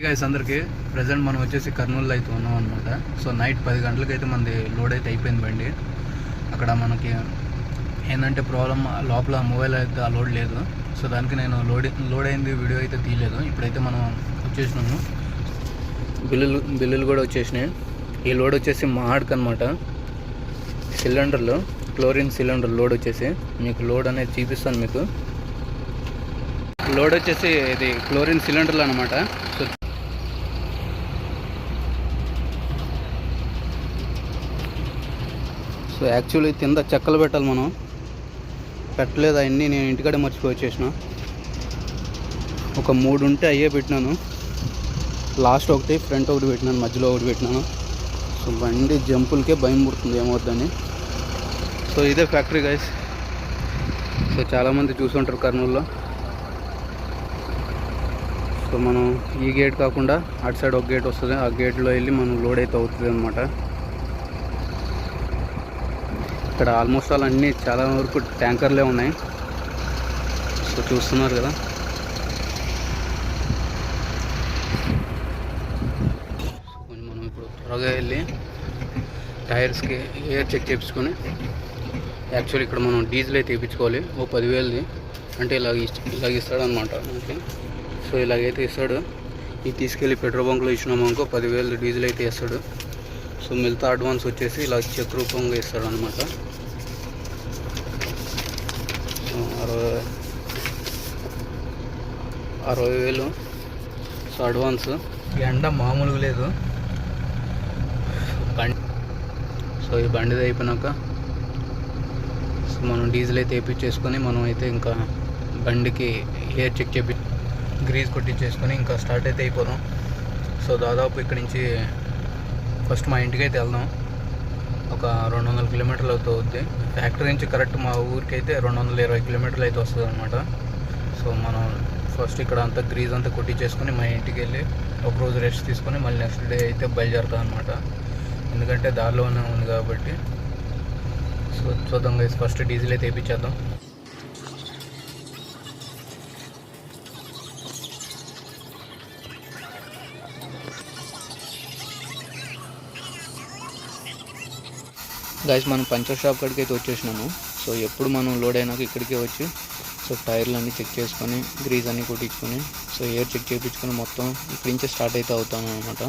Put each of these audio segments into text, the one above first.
Guys అందరికీ present మనం వచ్చేసి కర్నూలులో అయితే ఉన్నాం అనమాట. సో నైట్ 10 గంటలకైతే మనది లోడ్ అయితే అయిపోయింది బండి. అక్కడ మనకి ఏంటంటే ప్రాబ్లం, లోపల మొబైల్ అయితే ఆ లోడ్ లేదు. సో దానికి నేను లోడ్ అయింది వీడియో అయితే తీయలేదు. ఇప్పుడైతే మనం వచ్చేసినాము, బిల్లులు కూడా వచ్చేసినాయి. ఈ లోడ్ వచ్చేసి మాడ్క్ అనమాట. సిలిండర్లో క్లోరిన్ సిలిండర్ లోడ్ వచ్చేసి మీకు లోడ్ అనేది చూపిస్తాను. మీకు లోడ్ వచ్చేసి ఇది క్లోరిన్ సిలిండర్లు అనమాట. సో యాక్చువల్లీ కింద చెక్కలు పెట్టాలి, మనం పెట్టలేదు. అవన్నీ నేను ఇంటికాడే మర్చిపోయి వచ్చేసిన. ఒక 3 ఉంటే అయ్యే పెట్టినాను. లాస్ట్ ఒకటి, ఫ్రంట్ ఒకటి పెట్టినాను, మధ్యలో ఒకటి పెట్టినాను. సో బండి జంపులకే భయం పుడుతుంది ఏమవుద్దని. సో ఇదే ఫ్యాక్టరీ గైస్. సో చాలామంది చూసుంటారు కర్నూలులో. సో మనం ఈ గేట్ కాకుండా అటు సైడ్ ఒక గేట్ వస్తుంది, ఆ గేట్లో వెళ్ళి మనం లోడ్ అయితే అవుతుంది అనమాట. ఇక్కడ ఆల్మోస్ట్ ఆల్ అన్నీ చాలా వరకు ట్యాంకర్లే ఉన్నాయి. సో చూస్తున్నారు కదా. మనం ఇప్పుడు త్వరగా వెళ్ళి టైర్స్కి ఎయిర్ చెక్ చేయించుకొని, యాక్చువల్లీ ఇక్కడ మనం డీజిల్ అయితే వేయించుకోవాలి. ఓ 10,000ది అంటే ఇలాగ ఇస్తాడు అనమాట మనకి. సో ఇలాగైతే ఇస్తాడు. ఇది తీసుకెళ్ళి పెట్రోల్ బంక్లో ఇచ్చినాము అనుకో 10,000 డీజిల్ అయితే ఇస్తాడు. సో మిగతా అడ్వాన్స్ వచ్చేసి ఇలా చెక్ రూపంగా ఇస్తాడు అనమాట. 60,000 సో అడ్వాన్స్. ఎండ మామూలుగా లేదు బండి. సో ఈ బండిది అయిపోయినాక సో మనం డీజిల్ అయితే వేయించేసుకొని మనం అయితే ఇంకా బండికి ఎయిర్ చెక్ చేపి గ్రీజ్ కొట్టించేసుకొని ఇంకా స్టార్ట్ అయితే అయిపోదాం. సో దాదాపు ఇక్కడి నుంచి ఫస్ట్ మా ఇంటికి అయితే వెళ్దాం. ఒక 200 కిలోమీటర్లు అవుతుంది. ఫ్యాక్టరీ నుంచి కరెక్ట్ మా ఊరికి అయితే 220 కిలోమీటర్లు అయితే వస్తుంది అనమాట. సో మనం ఫస్ట్ ఇక్కడ అంతా గ్రీజ్ అంతా కొట్టించేసుకొని మా ఇంటికి వెళ్ళి ఒకరోజు రెస్ట్ తీసుకొని మళ్ళీ నెక్స్ట్ డే అయితే బయలుదేరుతాం అనమాట. ఎందుకంటే దారిలోనే ఉంది కాబట్టి. సో చూద్దాం గైస్, ఫస్ట్ డీజిల్ అయితే వేయించేద్దాం. గైస్ మనం పంచర్ షాప్ కాడికి అయితే వచ్చేసినాము. సో ఎప్పుడు మనం లోడ్ అయినాక ఇక్కడికే వచ్చి సో టైర్లు అన్నీ చెక్ చేసుకొని గ్రీజ్ అన్నీ కొట్టించుకొని సో ఎయిర్ చెక్ చేయించుకొని మొత్తం ఇక్కడి నుంచే స్టార్ట్ అయితే అవుతాం అనమాట.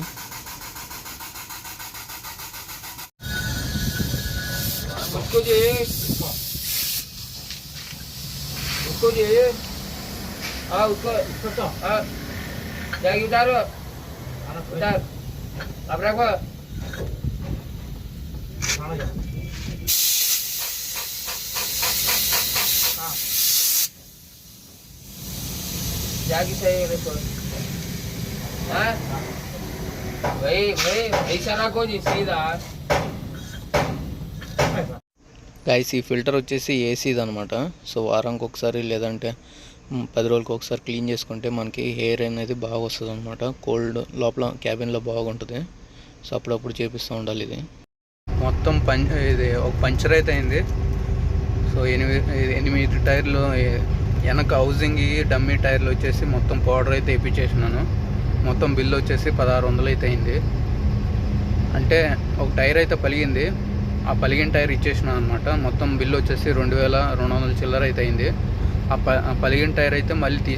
जागी सही देखो हाँ भाई ऐसा ना कोई सीधा. గైస్ ఈ ఫిల్టర్ వచ్చేసి ఏసీది అనమాట. సో వారానికి ఒకసారి లేదంటే 10 రోజులకి ఒకసారి క్లీన్ చేసుకుంటే మనకి హెయిర్ అనేది బాగా వస్తుంది అనమాట. కోల్డ్ లోపల క్యాబిన్లో బాగుంటుంది. సో అప్పుడప్పుడు చేపిస్తూ ఉండాలి. ఇది మొత్తం ఇది ఒక పంచర్ అయితే అయింది. సో 8 టైర్లు వెనక హౌసింగ్, డమ్మీ టైర్లు వచ్చేసి మొత్తం పౌడర్ అయితే వేయించేసినాను. మొత్తం బిల్లు వచ్చేసి 1600 అయితే అయింది. అంటే ఒక టైర్ అయితే పలిగింది, ఆ పలిగిన టైర్ ఇచ్చేసినాను అనమాట. మొత్తం బిల్లు వచ్చేసి 2200 చిల్లర అయితే అయింది. ఆ పలిగిన టైర్ అయితే మళ్ళీ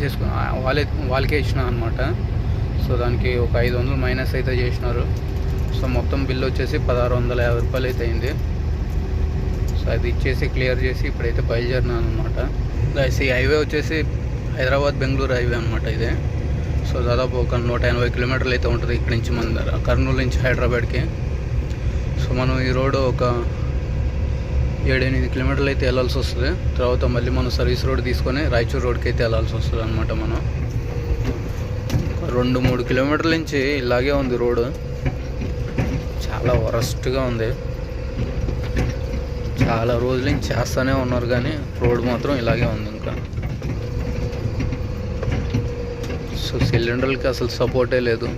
వాళ్ళకే ఇచ్చినా అనమాట. సో దానికి ఒక 500 మైనస్ అయితే చేసినారు. సో మొత్తం బిల్లు వచ్చేసి 1650 రూపాయలు అయితే అయింది. సో అది ఇచ్చేసి క్లియర్ చేసి ఇప్పుడైతే బయలుదేరినాను అనమాట. ఈ హైవే వచ్చేసి హైదరాబాద్ బెంగళూరు హైవే అనమాట ఇదే. సో దాదాపు ఒక 180 కిలోమీటర్లు అయితే ఉంటుంది ఇక్కడి నుంచి మన కర్నూలు నుంచి హైదరాబాద్కి. సో మనం ఈ రోడ్డు ఒక 7-8 కిలోమీటర్లు అయితే వెళ్ళాల్సి వస్తుంది. తర్వాత మళ్ళీ మనం సర్వీస్ రోడ్ తీసుకొని రాయచూరు రోడ్కి అయితే వెళ్ళాల్సి వస్తుంది అనమాట. మనం 2-3 కిలోమీటర్ల నుంచి ఇలాగే ఉంది రోడ్డు, చాలా వరస్ట్గా ఉంది. చాలా రోజుల నుంచి చేస్తూనే ఉన్నారు కానీ రోడ్ మాత్రం ఇలాగే ఉంది ఇంకా. సో సిలిండర్లకి అసలు సపోర్టే లేదు,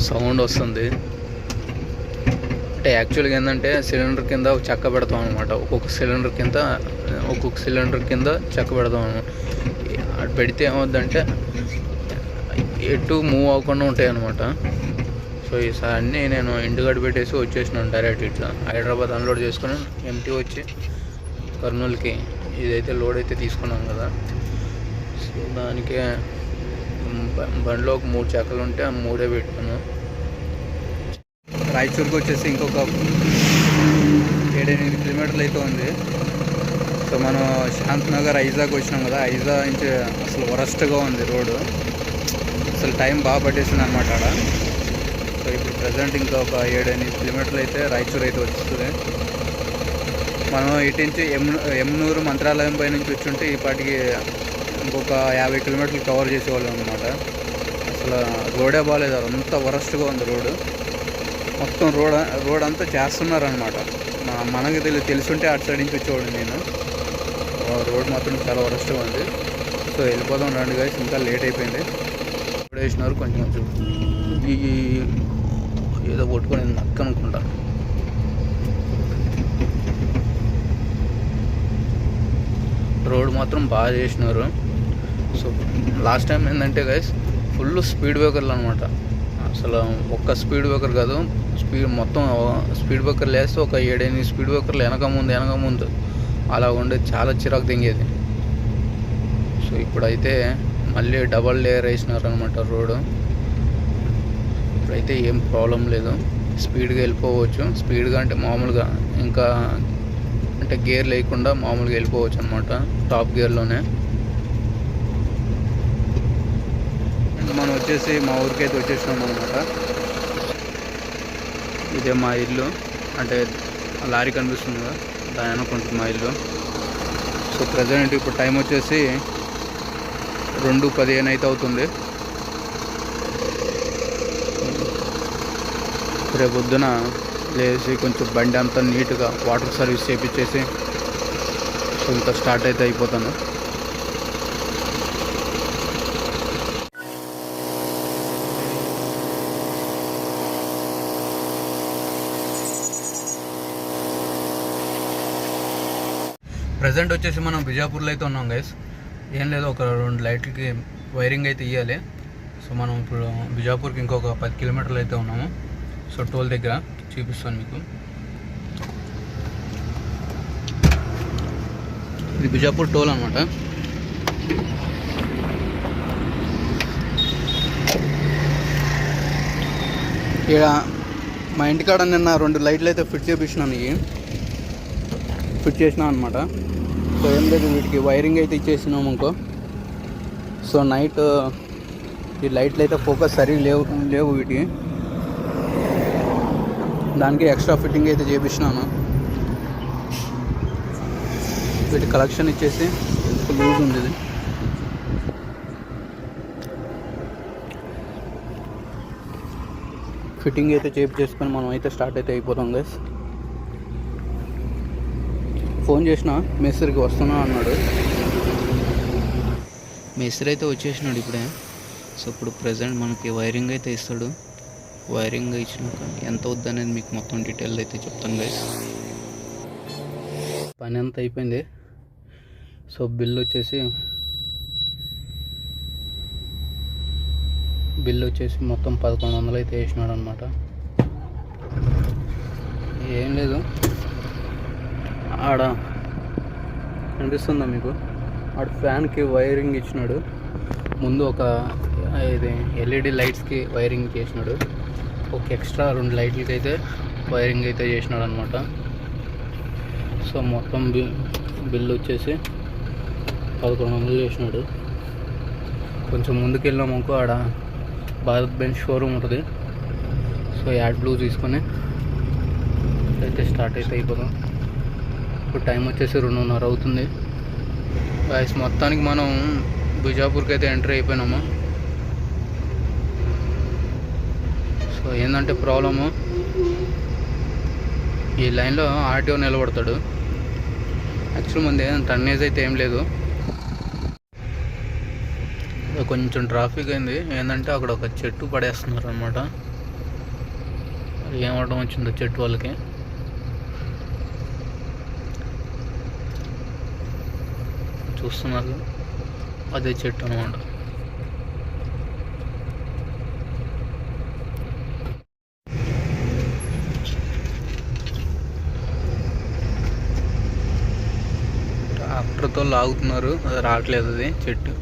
సౌండ్ వస్తుంది. అంటే యాక్చువల్గా ఏంటంటే సిలిండర్ కింద ఒక చెక్క పెడతాం అనమాట. ఒక్కొక్క సిలిండర్ కింద చెక్క పెడతాం అనమాట. అది పెడితే ఏమవుద్దంటే ఎటు మూవ్ అవ్వకుండా ఉంటాయి అన్నమాట. సో ఈసారి అన్నీ నేను ఇంటికాడ పెట్టేసి వచ్చేసినాను డైరెక్ట్ ఇట్లా హైదరాబాద్ అన్లోడ్ చేసుకొని ఎంటీ వచ్చి కర్నూలుకి ఇదైతే లోడ్ అయితే తీసుకున్నాం కదా. సో దానికే బండిలో ఒక 3 చక్రాలు ఉంటే ఆ 3 పెట్టాను. రాయచూరుకి వచ్చేసి ఇంకొక 7-8 కిలోమీటర్లు అయితే ఉంది. సో మనం శాంతినగర్ ఐజాకి వచ్చినాం కదా, ఐజా నుంచి అసలు వరస్ట్గా ఉంది రోడ్డు, అసలు టైం బాగా పట్టేసింది అనమాట ఆడ. సో ఇప్పుడు ప్రజెంట్ ఇంకా ఒక 7-8 కిలోమీటర్లు అయితే రాయచూరు అయితే వస్తుంది. మనం ఇటు నుంచి ఎమ్నూరు మంత్రాలయం పై నుంచి వచ్చి ఉంటే ఈ పాటికి ఇంకొక 50 కిలోమీటర్లు కవర్ చేసేవాళ్ళం అనమాట. అసలు రోడే బాగాలేదు, అంత వరస్ట్గా ఉంది రోడ్డు. మొత్తం రోడ్ అంతా చేస్తున్నారనమాట. మనకి తెలుసుంటే అటు సైడ్ నుంచి వచ్చేవాడు నేను. రోడ్ మాత్రం చాలా వరస్ట్గా ఉంది. సో వెళ్ళిపోదాం రండి గైస్, ఇంకా లేట్ అయిపోయింది. రోడ్ వేసినారు కొంచెం ఈ ఏదో కొట్టుకొని నక్క అనుకుంటా. రోడ్ మాత్రం బాగా చేసినారు. సో లాస్ట్ టైం ఏంటంటే గైస్ ఫుల్ స్పీడ్ బ్రేకర్లు అనమాట. అసలు ఒక్క స్పీడ్ బ్రేకర్ కాదు, మొత్తం స్పీడ్ బ్రేకర్లు వేస్తే ఒక 7-8 స్పీడ్ బ్రేకర్లు వెనక ముందు అలా ఉండేది, చాలా చిరాకు దింగేది. సో ఇప్పుడైతే మళ్ళీ డబల్ లేయర్ వేసినారు అనమాట రోడ్డు. ఇప్పుడైతే ఏం ప్రాబ్లం లేదు, స్పీడ్గా వెళ్ళిపోవచ్చు. స్పీడ్గా అంటే మామూలుగా ఇంకా అంటే గేర్ లేకుండా మామూలుగా వెళ్ళిపోవచ్చు అనమాట, టాప్ గేర్లోనే. మనం వచ్చేసి మా ఊరికి అయితే వచ్చేసినాం అనమాట. ఇదే మా ఇల్లు, అంటే లారీ కనిపిస్తుంది కదా దాని అనుకుంటుంది మా ఇల్లు. సో ప్రజెంట్ ఇప్పుడు టైం వచ్చేసి 2:15 అయితే అవుతుంది. రేపు పొద్దున లేచి కొంచెం బండి అంతా నీట్గా వాటర్ సర్వీస్ చేయించేసి సో ఇంకా స్టార్ట్ అయితే అయిపోతాను. ప్రజెంట్ వచ్చేసి మనం బిజాపూర్లో అయితే ఉన్నాం గైస్. ఏం లేదు, ఒక 2 లైట్లకి వైరింగ్ అయితే ఇవ్వాలి. సో మనం ఇప్పుడు బిజాపూర్కి ఇంకొక 10 కిలోమీటర్లు అయితే ఉన్నాము. సో టోల్ దగ్గర చూపిస్తాను మీకు. ఇది బిజాపూర్ టోల్ అనమాట. ఇక్కడ మా ఇంటికాడ నిన్న 2 లైట్లు అయితే ఫిట్ చేసినాం అనమాట. సో ఏం లేదు, వీటికి వైరింగ్ అయితే ఇచ్చేసినాము ఇంకో. సో నైట్ ఈ లైట్లు అయితే ఫోకస్ సరిగ్గా లేవు వీటికి, దానికి ఎక్స్ట్రా ఫిట్టింగ్ అయితే చేపించినాను. వీటి కలెక్షన్ ఇచ్చేసి లూజ్ ఉంది ఇది. ఫిట్టింగ్ అయితే చేపించేసుకొని మనం అయితే స్టార్ట్ అయితే అయిపోతాం గైస్. ఫోన్ చేసిన మేస్త్రికి వస్తున్నా అన్నాడు. మేస్త్రి అయితే వచ్చేసినాడు ఇప్పుడే. సో ఇప్పుడు ప్రజెంట్ మనకి వైరింగ్ అయితే ఇస్తాడు. వైరింగ్ ఇచ్చినాక ఎంత అవుద్ది అనేది మీకు మొత్తం డీటెయిల్ అయితే చెప్తాను గైస్. పని అంతా అయిపోయింది. సో బిల్ వచ్చేసి మొత్తం 1100 అయితే వేసినాడు అనమాట. ఏం లేదు, ఆడ కనిపిస్తుందా మీకు, ఆడ ఫ్యాన్కి వైరింగ్ ఇచ్చినాడు. ముందు ఒక ఇది ఎల్ఈడి లైట్స్కి వైరింగ్ చేసినాడు. ఒక ఎక్స్ట్రా 2 లైట్లకి అయితే వైరింగ్ అయితే చేసినాడు అనమాట. సో మొత్తం బిల్ వచ్చేసి 1100 చేసినాడు. కొంచెం ముందుకు వెళ్ళాము అనుకో, ఆడ భారత్ బెంచ్ షోరూమ్ ఉంటుంది. సో యాడ్ బ్లూ తీసుకొని అయితే స్టార్ట్ అయితే అయిపోతాం. ఇప్పుడు టైం వచ్చేసి 2:30 అవుతుంది గాయస్. మొత్తానికి మనం బిజాపూర్కి అయితే ఎంటర్ అయిపోయినాము. సో ఏంటంటే ప్రాబ్లము, ఈ లైన్లో ఆర్టీఓ నిలబడతాడు. యాక్చువల్ మంది టన్నేజ్ అయితే ఏం లేదు, కొంచెం ట్రాఫిక్ అయింది. ఏంటంటే అక్కడ ఒక చెట్టు పడేస్తున్నారు అనమాట. ఏమవడం వచ్చిందో చెట్టు వాళ్ళకి. చూస్తున్నారు, అదే చెట్టు అనమాట. మోటార్తో లాగుతున్నారు, అది రావట్లేదు, అది చెట్టు.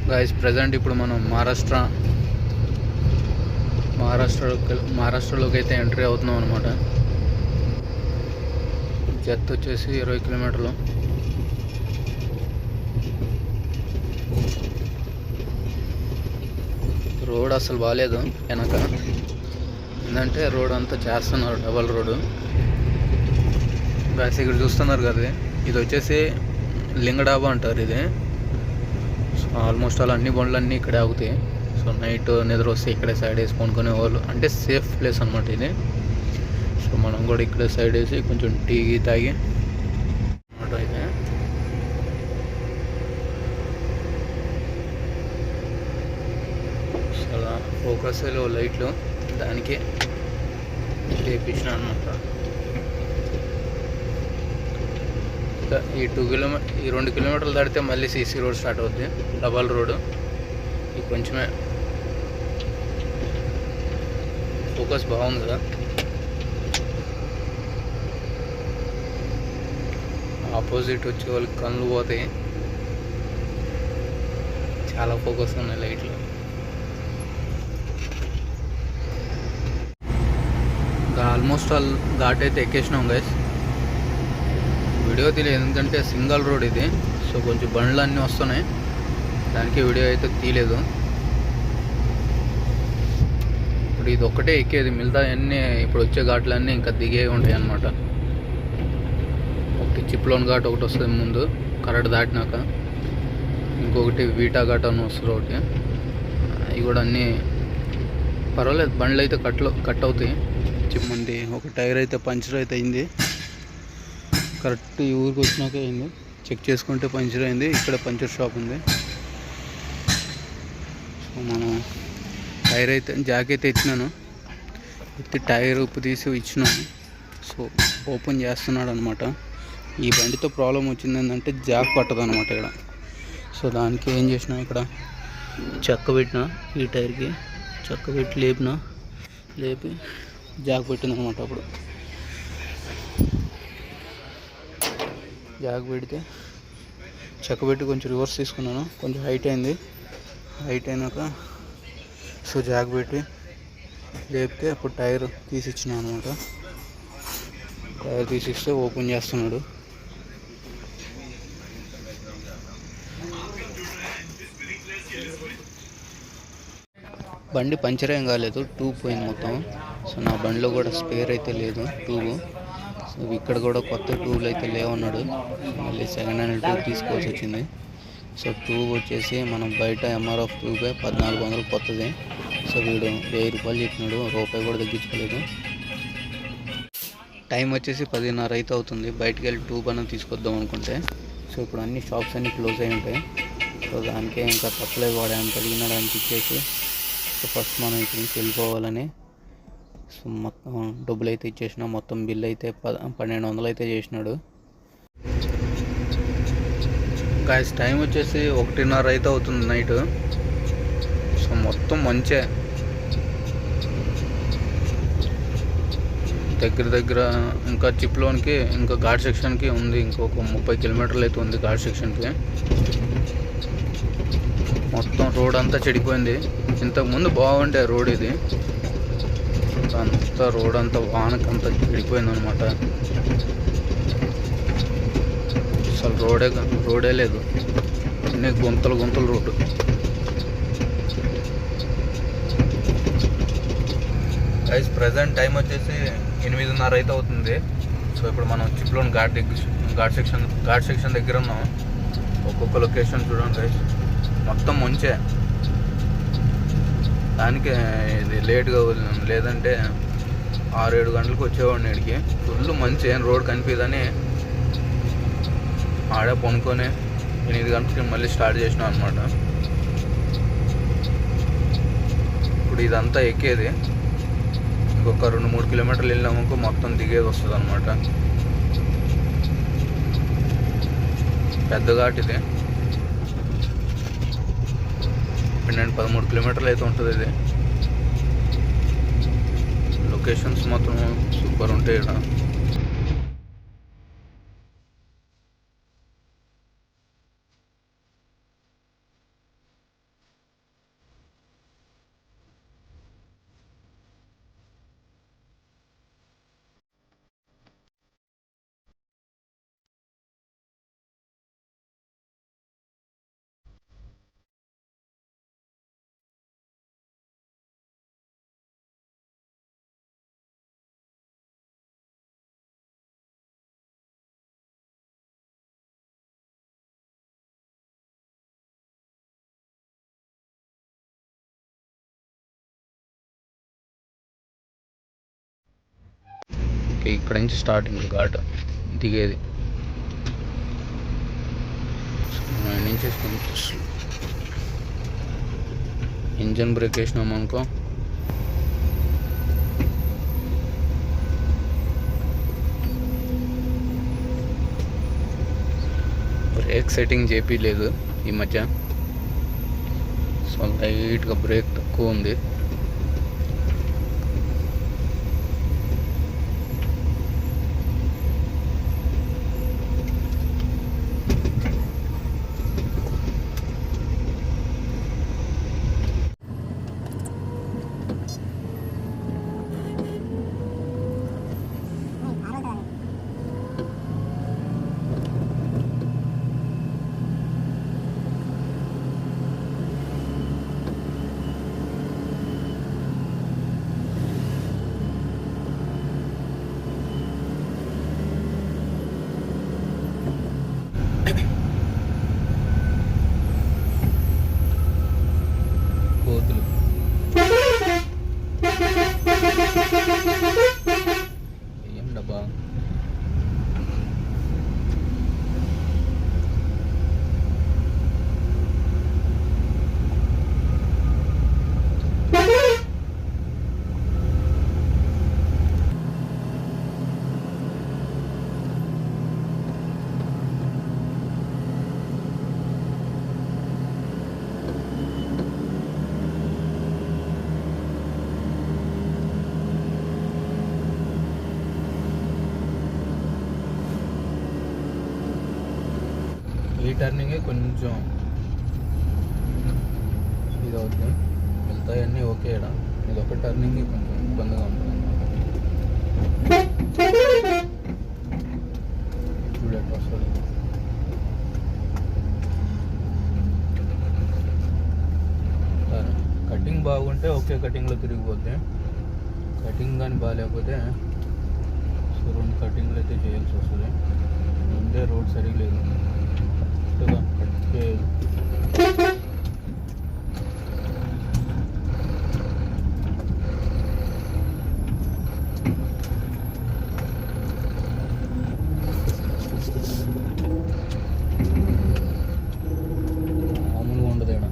గైస్ ప్రజెంట్ ఇప్పుడు మనం మహారాష్ట్రలోకి అయితే ఎంట్రీ అవుతున్నాం అనమాట. జత్ వచ్చేసి 20 కిలోమీటర్లు. రోడ్ అసలు బాగాలేదు వెనక, ఏంటంటే రోడ్ అంతా చేస్తున్నారు, డబల్ రోడ్డు. గైస్ ఇక్కడ చూస్తున్నారు కదా, ఇది వచ్చేసి లింగడాబా అంటారు ఇది. సో ఆల్మోస్ట్ అలా అన్ని బండ్లన్నీ ఇక్కడే ఆగుతాయి. సో నైట్ నిద్ర వస్తే ఇక్కడే సైడ్ వేసి కొనుక్కునే వాళ్ళు, అంటే సేఫ్ ప్లేస్ అనమాట ఇది. సో మనం కూడా ఇక్కడే సైడ్ వేసి కొంచెం టీ తాగి అనమాట. అయితే అలా ఫోకస్ లైట్లు దానికి చేపించిన అనమాట. ఈ 2 కిలోమీటర్లు దాటితే మళ్ళీ సీసీ రోడ్ స్టార్ట్ అవుద్ది, డబల్ రోడ్డు. ఇది కొంచెమే ఫోకస్ బాగుంది కదా. ఆపోజిట్ వచ్చే వాళ్ళకి కళ్ళు పోతాయి, చాలా ఫోకస్ ఉన్నాయి లైట్లు. ఆల్మోస్ట్ ఆల్ ఘాట్ అయితే ఎక్కేసినాం గైస్. వీడియో తీయలేదు ఎందుకంటే సింగల్ రోడ్ ఇది. సో కొంచెం బండ్లు అన్నీ వస్తున్నాయి, దానికి వీడియో అయితే తీయలేదు. ఇప్పుడు ఇది ఒక్కటే ఎక్కేది, మిగతా అన్నీ ఇప్పుడు వచ్చే ఘాట్లన్నీ ఇంకా దిగే ఉంటాయి అన్నమాట. ఒకటి చిప్లోన్ ఘాట్ ఒకటి వస్తుంది ముందు కరెక్ట్ దాటినాక, ఇంకొకటి వీటా ఘాట్ అని వస్తుంది ఒకటి. అవి కూడా అన్నీ పర్వాలేదు, బండ్లు అయితే కట్ అవుతాయి. చిమ్మంది ఒక టైర్ అయితే పంచర్ అయితే అయింది, కరెక్ట్ ఈ ఊరికి వచ్చినాక అయింది. చెక్ చేసుకుంటే పంచర్ అయింది, ఇక్కడ పంచర్ షాప్ ఉంది. సో మనం టైర్ అయితే జాక్ అయితే ఇచ్చినాను, టైర్ ఉప్పు తీసి ఇచ్చినాను. సో ఓపెన్ చేస్తున్నాడు అనమాట. ఈ బండితో ప్రాబ్లం వచ్చింది ఏంటంటే జాక్ పట్టదు అనమాట ఇక్కడ. సో దానికి ఏం చేసినా, ఇక్కడ చెక్క పెట్టిన, ఈ టైర్కి చెక్క పెట్టి లేపి జాక్ పెట్టింది అనమాట. అప్పుడు జాక్ పెడితే చెక్క పెట్టి కొంచెం రివర్స్ తీసుకున్నాను, కొంచెం హైట్ అయింది. హైట్ అయినాక సో జాక్ పెట్టి లేపితే అప్పుడు టైర్ తీసిచ్చిన అనమాట. టైర్ తీసిస్తే ఓపెన్ చేస్తున్నాడు. బండి పంచర్ ఏం కాలేదు, ట్యూబ్ పోయింది మొత్తం. సో నా బండిలో కూడా స్పేర్ అయితే లేదు ట్యూబ్. సో ఇక్కడ కూడా కొత్త ట్యూబ్లు అయితే లేవన్నాడు, మళ్ళీ సెకండ్ హ్యాండ్ ట్యూబ్ తీసుకోవాల్సి వచ్చింది. సో ట్యూబ్ వచ్చేసి మనం బయట ఎంఆర్ఎఫ్ ట్యూబే 1400 కొత్తది. సో వీడు 1000 రూపాయలు చెప్పినాడు, రూపాయి కూడా తగ్గించుకోలేదు. టైం వచ్చేసి 10:30 అయితే అవుతుంది. బయటికి వెళ్ళి ట్యూబ్ అనేది తీసుకొద్దాం అనుకుంటే, సో ఇప్పుడు అన్ని షాప్స్ అన్నీ క్లోజ్ అయి ఉంటాయి. సో దానికే ఇంకా తప్పలేదు, వాడు ఏమైనా అడిగినాడు అనిపించేసి సో ఫస్ట్ మనం ఇక్కడి నుంచి వెళ్ళిపోవాలని సో మొత్తం డబ్బులు అయితే ఇచ్చేసినా. మొత్తం బిల్ అయితే 1200 అయితే చేసినాడు. గాయస్ టైం వచ్చేసి 1:30 అయితే అవుతుంది నైట్. సో మొత్తం మంచే, దగ్గర ఇంకా చిప్లోనికి ఇంకా ఘాట్ సెక్షన్కి ఉంది, ఇంకొక 30 కిలోమీటర్లు అయితే ఉంది ఘాట్ సెక్షన్కి. మొత్తం రోడ్ అంతా చెడిపోయింది. ఇంతకుముందు బాగుండే రోడ్ ఇది, అంతా రోడ్ అంతా వానకంతా చెడిపోయింది అనమాట. అసలు రోడే లేదు, అన్ని గుంతలు రోడ్డు. గైస్ ప్రజెంట్ టైం వచ్చేసి 8:30 అయితే అవుతుంది. సో ఇప్పుడు మనం చిప్లోని ఘాట్ సెక్షన్ దగ్గర ఉన్నాం. ఒక్కొక్క లొకేషన్ చూడండి గైస్, మొత్తం ముంచే. దానికి ఇది లేట్గా లేదంటే 6-7 గంటలకు వచ్చేవాడిని ఇక్కడికి. ఫుల్ మంచి ఏం రోడ్ కనిపిదని ఆడే పొనుకొని 8 గంటలకి మళ్ళీ స్టార్ట్ చేసినాం అనమాట. ఇప్పుడు ఇదంతా ఎక్కేది, ఇంకొక 2-3 కిలోమీటర్లు వెళ్ళినామనుకో మొత్తం దిగేది వస్తుంది అనమాట. పెద్ద ఘాట్ ఇది, 13 కిలోమీటర్లు అయితే ఉంటుంది ఇది. లొకేషన్స్ మాత్రం సూపర్ ఉంటాయి ఇక్కడ. ఇక్కడ నుంచి స్టార్టింగ్ ఘాట్ దిగేది నుంచి ఇంజన్ బ్రేక్ వేసినాం అనుకో బ్రేక్ సెట్టింగ్ చేపిలేదు ఈ మధ్య. సో లైట్గా బ్రేక్ తక్కువ ఉంది. కోతులు ఏం డబ్బా ఈ టర్నింగే కొంచెం ఇది అవుతుంది. మిగతాయన్నీ ఓకే. ఇది ఒక టర్నింగ్ కొంచెం ఇబ్బందిగా ఉంటుంది అన్నమాట. చూడండి వస్తుంది. కటింగ్ బాగుంటే ఓకే, కటింగ్లో తిరిగిపోద్ది. కటింగ్ కానీ బాగాలేకపోతే సో 2 కటింగ్లు అయితే చేయాల్సి వస్తుంది. ముందే రోడ్ సరిగ్గా లేదు. మామూలుగా ఉండదు ఇక్కడ.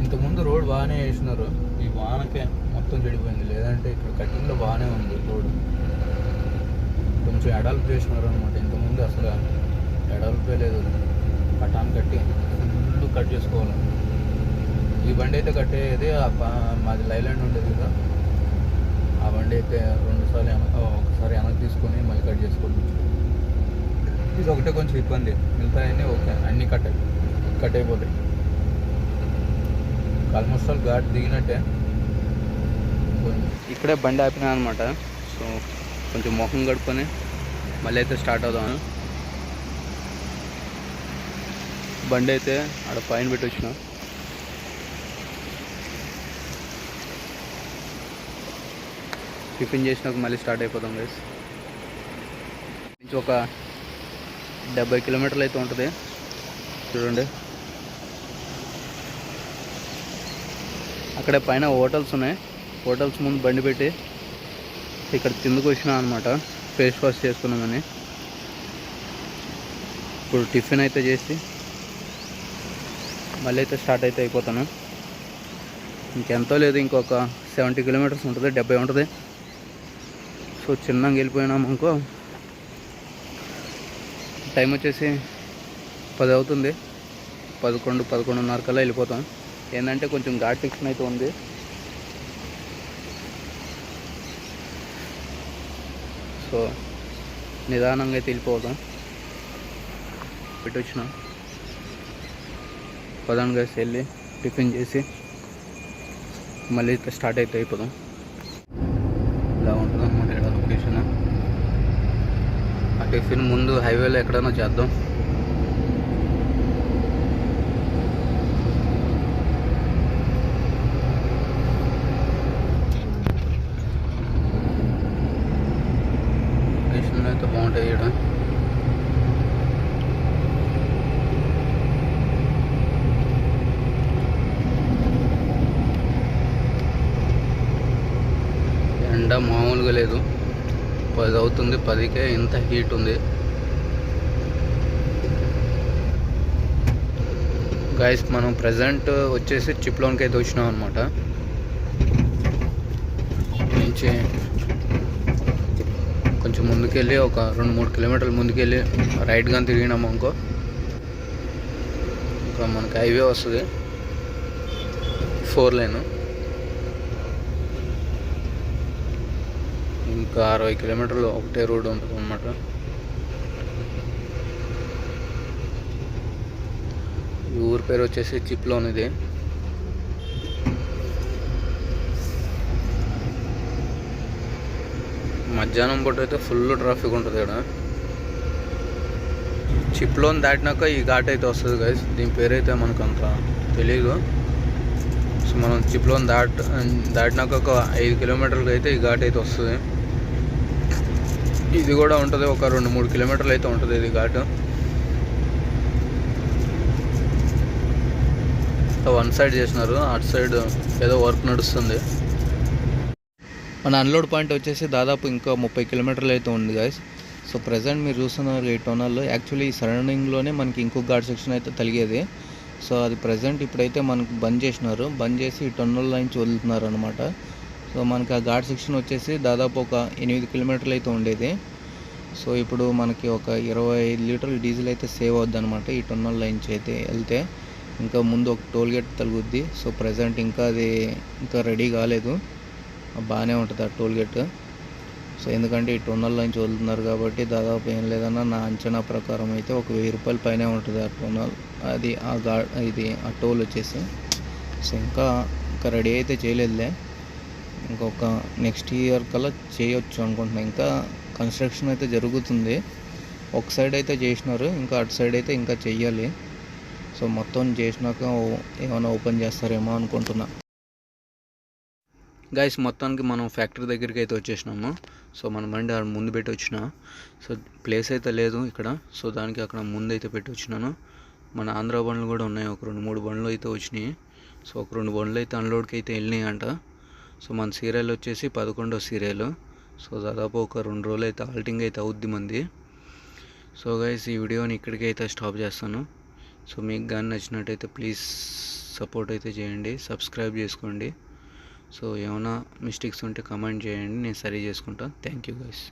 ఇంతకుముందు రోడ్ బాగానే వేసినారు, ఈ వానకే మొత్తం చెడిపోయింది. లేదంటే ఇక్కడ కటింగ్లో బాగానే ఉంది రోడ్. కొంచెం ఎడల్పు చేసినారు అనమాట. ఇంతకుముందు అసలు ఎడల్పే లేదు. పటాన్ కట్టి ఫుల్ కట్ చేసుకోవాలి. ఈ బండి అయితే కట్టేది మాది లైలాండ్ ఉండేది కదా, ఆ బండి అయితే 2 సార్లు ఒకసారి వెనక్కి తీసుకొని మళ్ళీ కట్ చేసుకోవాలి. ఇది ఒకటే కొంచెం ఇబ్బంది. మిగతాయన్నీ ఓకే, అన్నీ కట్ అయిపోతాయి. ఆల్మోస్ట్ ఆల్ ఘాట్ దిగినట్టే. ఇక్కడే బండి ఆపినా అనమాట. సో కొంచెం మొహం గడుపుకొని మళ్ళీ అయితే స్టార్ట్ అవుదాం. బండి అయితే ఆడ పైన పెట్టి వచ్చిన. టిఫిన్ చేసినాక మళ్ళీ స్టార్ట్ అయిపోదాం గైస్. నుంచి ఒక 70 కిలోమీటర్లు అయితే ఉంటుంది. చూడండి అక్కడే పైన హోటల్స్ ఉన్నాయి. హోటల్స్ ముందు బండి పెట్టి ఇక్కడ కిందకు వచ్చినా అనమాట ఫేస్ వాష్ చేసుకున్నామని. ఇప్పుడు టిఫిన్ అయితే చేసి మళ్ళీ అయితే స్టార్ట్ అయితే అయిపోతాను. ఇంకెంతో లేదు, ఇంకొక 70 కిలోమీటర్స్ ఉంటుంది, 70 ఉంటుంది. సో చిన్నగా వెళ్ళిపోయినాము అనుకో. టైం వచ్చేసి 10 అవుతుంది, 11-11:30 కల్లా వెళ్ళిపోతాం. ఏంటంటే కొంచెం ఘాట్ సెక్షన్ అయితే ఉంది. సో నిదానంగా అయితే వెళ్ళిపోతాం. పెట్టి వచ్చిన పదాన్ గైస్ వెళ్ళి టిఫిన్ చేసి మళ్ళీ అయితే స్టార్ట్ అయితే అయిపోదాం. ఇలా ఉంటుంది అన్నమాట ఇక్కడ లొకేషన్. ఆ టిఫిన్ ముందు హైవేలో ఎక్కడైనా చేద్దాం. లొకేషన్ అయితే బాగుంటాయి ఇక్కడ. ఎండ మామూలుగా లేదు, 10 అవుతుంది, 10కే ఇంత హీట్ ఉంది. గైస్ మనం ప్రజెంట్ వచ్చేసి చిప్లోన్కి అయితే వచ్చినాం అనమాట. నుంచి కొంచెం ముందుకెళ్ళి ఒక 2-3 కిలోమీటర్లు ముందుకెళ్ళి రైట్ కానీ తిరిగినాము అనుకో, ఇంకా మనకి హైవే వస్తుంది, 4 లైన్. ఇంకా 60 కిలోమీటర్లు ఒకటే రోడ్ ఉంటుంది అన్నమాట. ఈ ఊరి పేరు వచ్చేసి చిప్లోన్. ఇది మధ్యాహ్నం పూట అయితే ఫుల్ ట్రాఫిక్ ఉంటుంది ఇక్కడ. చిప్లోన్ దాటినాక ఈ ఘాట్ అయితే వస్తుంది గైస్. దీని పేరు అయితే మనకు అంత తెలీదు. సో మనం చిప్లోన్ దాటినాక ఒక 5 కిలోమీటర్లకి అయితే ఈ ఘాట్ అయితే వస్తుంది. ఇది కూడా ఉంటుంది, ఒక 2-3 కిలోమీటర్లు అయితే ఉంటుంది ఇది ఘాట్. వన్ సైడ్ చేసినారు, అటు సైడ్ ఏదో వర్క్ నడుస్తుంది. మన అన్లోడ్ పాయింట్ వచ్చేసి దాదాపు ఇంకా 30 కిలోమీటర్లు అయితే ఉంది గైస్. సో ప్రజెంట్ మీరు చూస్తున్నారు ఈ టోనల్లో. యాక్చువల్లీ ఈ సరౌండింగ్లోనే మనకి ఇంకో ఘాట్ సెక్షన్ అయితే తలిగేది. సో అది ప్రజెంట్ ఇప్పుడైతే మనకు బంద్ చేసినారు. బంద్ చేసి ఈ టన్నల్ నుంచి వదులుతున్నారు అనమాట. సో మనకి ఆ ఘాట్ సెక్షన్ వచ్చేసి దాదాపు ఒక 8 కిలోమీటర్లు అయితే ఉండేది. సో ఇప్పుడు మనకి ఒక 25 లీటర్లు డీజిల్ అయితే సేవ్ అవుద్ది అనమాట ఈ టన్నల్ నుంచి అయితే వెళ్తే. ఇంకా ముందు ఒక టోల్ గేట్ తగులుద్ది. సో ప్రజెంట్ ఇంకా అది ఇంకా రెడీ కాలేదు, బాగానే ఉంటుంది ఆ టోల్ గేట్. సో ఎందుకంటే ఈ టన్నల్ నుంచి వదులుతున్నారు కాబట్టి దాదాపు ఏం లేదన్నా నా అంచనా ప్రకారం అయితే ఒక 1000 రూపాయల పైనే ఉంటుంది ఆ టోనల్, అది ఆ టోల్ వచ్చేసి. సో ఇంకా రెడీ అయితే చేయలేదులే, ఇంకొక నెక్స్ట్ ఇయర్ కల్లా చేయొచ్చు అనుకుంటున్నాను. ఇంకా కన్స్ట్రక్షన్ అయితే జరుగుతుంది. ఒక సైడ్ అయితే చేసినారు, ఇంకా అటు సైడ్ అయితే ఇంకా చెయ్యాలి. సో మొత్తం చేసినాక ఏమైనా ఓపెన్ చేస్తారేమో అనుకుంటున్నా. గైస్ మొత్తానికి మనం ఫ్యాక్టరీ దగ్గరికి అయితే వచ్చేసినాము. సో మన బండి ఆడ ముందు పెట్టి వచ్చిన. సో ప్లేస్ అయితే లేదు ఇక్కడ, సో దానికి అక్కడ ముందు అయితే పెట్టి వచ్చినాను. మన ఆంధ్ర బండ్లు కూడా ఉన్నాయి, ఒక 2-3 బండ్లు అయితే వచ్చినాయి. సో ఒక 2 బండ్లు అయితే అన్లోడ్కి అయితే వెళ్ళినాయి అంట. సో మన సీరియల్ వచ్చేసి 11వ సీరియల్. సో దాదాపు ఒక 2 రోజులు అయితే హాల్టింగ్ అయితే అవుద్ది మంది. సో గైస్ ఈ వీడియోని ఇక్కడికి అయితే స్టాప్ చేస్తాను. సో మీకు కానీ నచ్చినట్టయితే ప్లీజ్ సపోర్ట్ అయితే చేయండి, సబ్స్క్రైబ్ చేసుకోండి. సో ఏమైనా మిస్టేక్స్ ఉంటే కమెంట్ చేయండి, నేను సరి చేసుకుంటాను. Thank you guys.